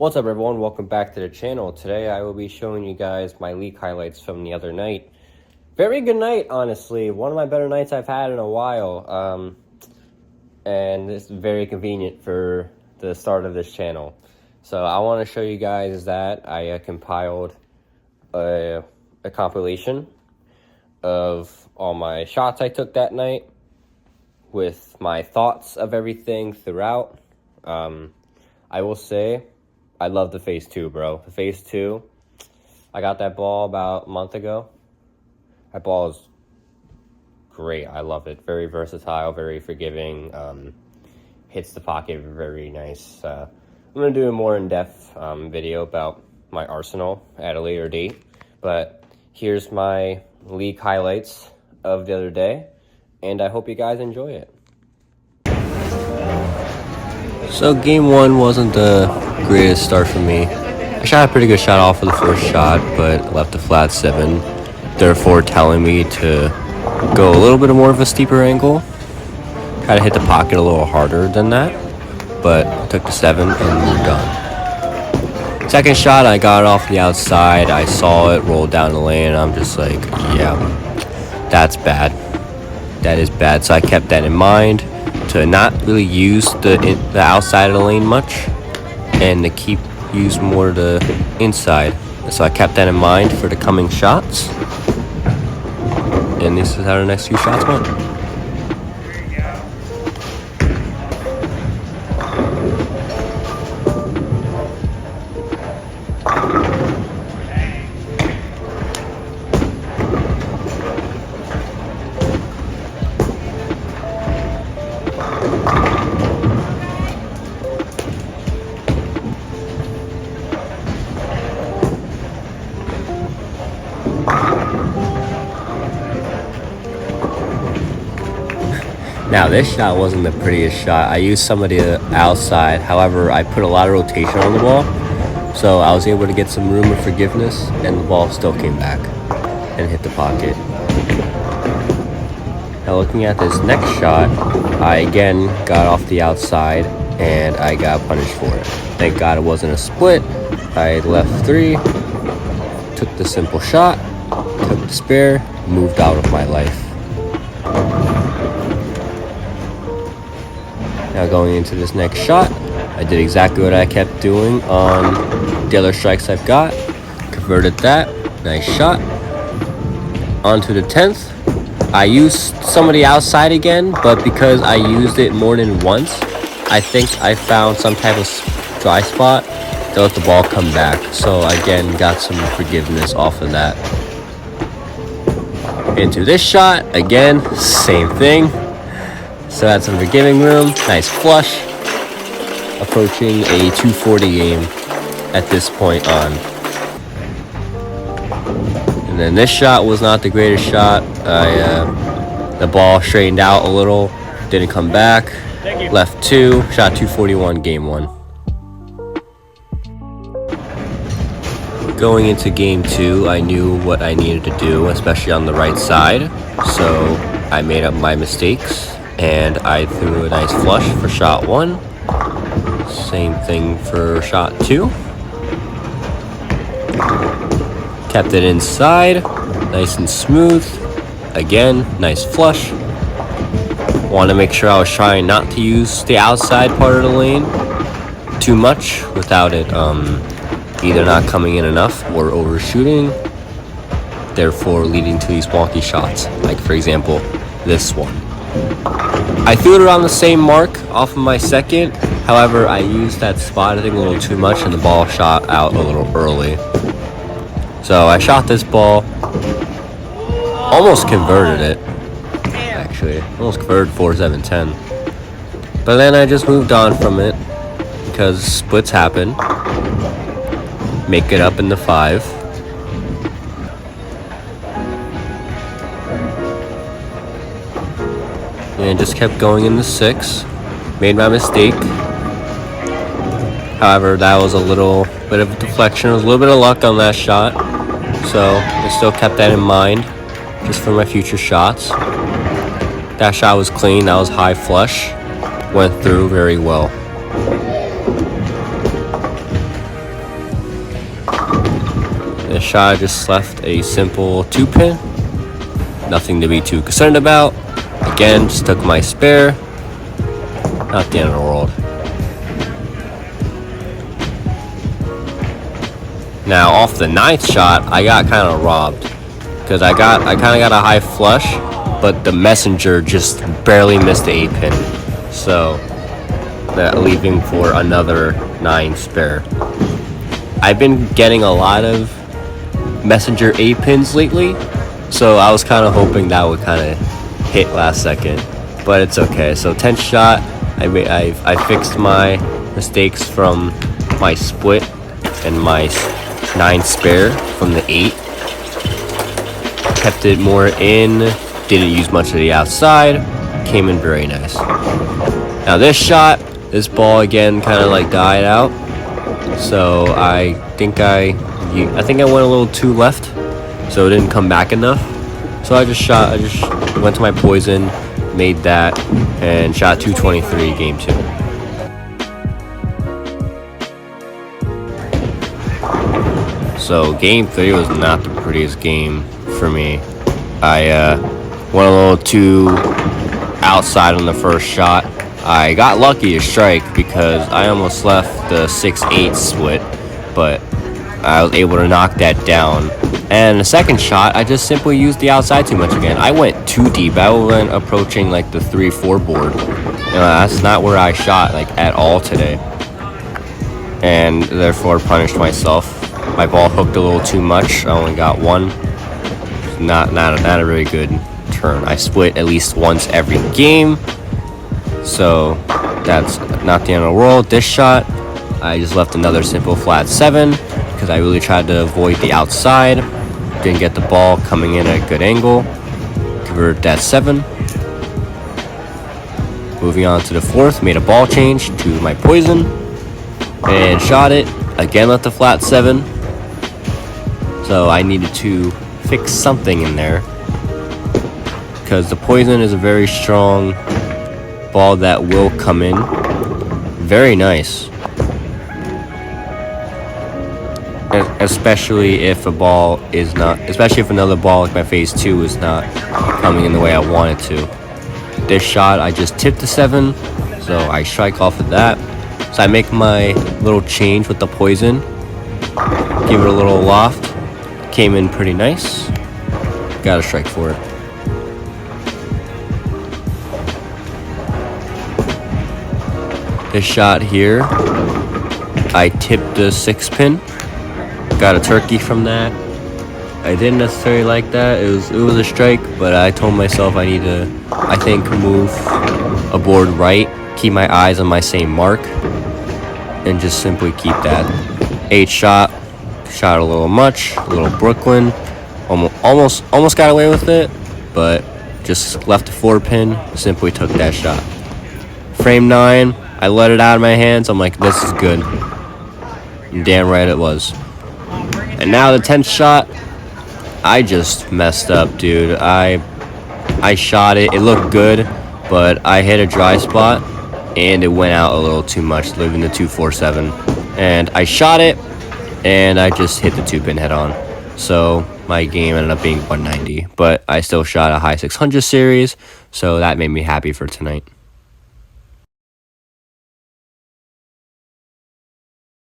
What's up, everyone? Welcome back to the channel. Today I will be showing you guys my league highlights from the other night. Very good night, honestly. One of my better nights I've had in a while. And it's very convenient for the start of this channel. So I want to show you guys that I compiled a compilation of all my shots I took that night with my thoughts of everything throughout. I will say I love the Phase 2, bro. The Phase 2, I got that ball about a month ago. That ball is great. I love it. Very versatile, very forgiving. Hits the pocket very nice. I'm going to do a more in-depth video about my arsenal at a later date. But here's my league highlights of the other day. And I hope you guys enjoy it. So game one wasn't the greatest start for me. I shot a pretty good shot off of the first shot, but left a flat 7, therefore telling me to go a little bit more of a steeper angle. Try to hit the pocket a little harder than that, but took the 7 and moved on. Second shot, I got it off the outside. I saw it roll down the lane, and I'm just like, yeah, that's bad. That is bad. So I kept that in mind to not really use the outside of the lane much, and to use more the inside. So I kept that in mind for the coming shots, and this is how the next few shots went. Now this shot wasn't the prettiest shot. I used some of the outside, however I put a lot of rotation on the ball, so I was able to get some room of forgiveness, and the ball still came back and hit the pocket. Now looking at this next shot, I again got off the outside and I got punished for it. Thank God it wasn't a split. I left 3, took the simple shot, took the spare, moved out of my life. Now going into this next shot, I did exactly what I kept doing on the other strikes I've got. Converted that. Nice shot. Onto the 10th. I used some of the outside again, but because I used it more than once, I think I found some type of dry spot to let the ball come back. So again, got some forgiveness off of that. Into this shot, again, same thing. So that's some forgiving room. Nice flush. Approaching a 240 game at this point on. And then this shot was not the greatest shot. The ball straightened out a little. Didn't come back. Left 2. Shot 241 game 1. Going into game 2, I knew what I needed to do, especially on the right side. So I made up my mistakes. And I threw a nice flush for shot 1. Same thing for shot 2. Kept it inside, nice and smooth. Again, nice flush. Want to make sure I was trying not to use the outside part of the lane too much without it either not coming in enough or overshooting, therefore leading to these wonky shots. Like for example, this one. I threw it around the same mark off of my second. However, I used that spot I think a little too much, and the ball shot out a little early. So I shot this ball, almost converted it. Actually, almost converted 4-7-10. But then I just moved on from it because splits happen. Make it up in the 5. And just kept going in the 6. Made my mistake. However, that was a little bit of a deflection. It was a little bit of luck on that shot. So I still kept that in mind just for my future shots. That shot was clean. That was high flush. Went through very well. This shot I just left a simple 2-pin. Nothing to be too concerned about. Again, just took my spare. Not the end of the world. Now off the 9th shot, I got kind of robbed because I kind of got a high flush, but the messenger just barely missed the 8-pin. So that leaving for another 9 spare. I've been getting a lot of messenger 8-pins lately, so I was kind of hoping that would kind of hit last second, but it's okay. So 10th shot, I fixed my mistakes from my split and my 9 spare from the 8. Kept it more in, didn't use much of the outside, came in very nice. Now this shot, this ball again kind of like died out, so I think I went a little too left, so it didn't come back enough. So I just went to my poison, made that, and shot 223 game 2. So game 3 was not the prettiest game for me. I went a little too outside on the first shot. I got lucky to strike because I almost left the 6-8 split, but I was able to knock that down. And the second shot, I just simply used the outside too much again. I went too deep. I went approaching like the 3-4 board. That's not where I shot like at all today, and therefore punished myself. My ball hooked a little too much. I only got one. Not a really good turn. I split at least once every game, so that's not the end of the world. This shot, I just left another simple flat 7 because I really tried to avoid the outside. Didn't get the ball coming in at a good angle. Converted that 7. Moving on to the 4th, made a ball change to my poison and shot it. Again, left the flat 7. So I needed to fix something in there because the poison is a very strong ball that will come in. Very nice. Especially if another ball like my phase 2 is not coming in the way I want it to. This shot, I just tipped the 7, so I strike off of that. So I make my little change with the poison, give it a little loft, came in pretty nice. Got a strike for it. This shot here, I tipped the 6-pin. Got a turkey from that. I didn't necessarily like that. It was a strike, but I told myself I need to, I think, move a board right, keep my eyes on my same mark, and just simply keep that. 8 shot a little much, a little Brooklyn, almost got away with it, but just left a 4-pin, simply took that shot. Frame 9, I let it out of my hands. I'm like, this is good. And damn right it was. And now the 10th shot, I just messed up, dude. I shot it. It looked good, but I hit a dry spot, and it went out a little too much, leaving the 247. And I shot it, and I just hit the 2-pin head on. So my game ended up being 190, but I still shot a high 600 series, so that made me happy for tonight.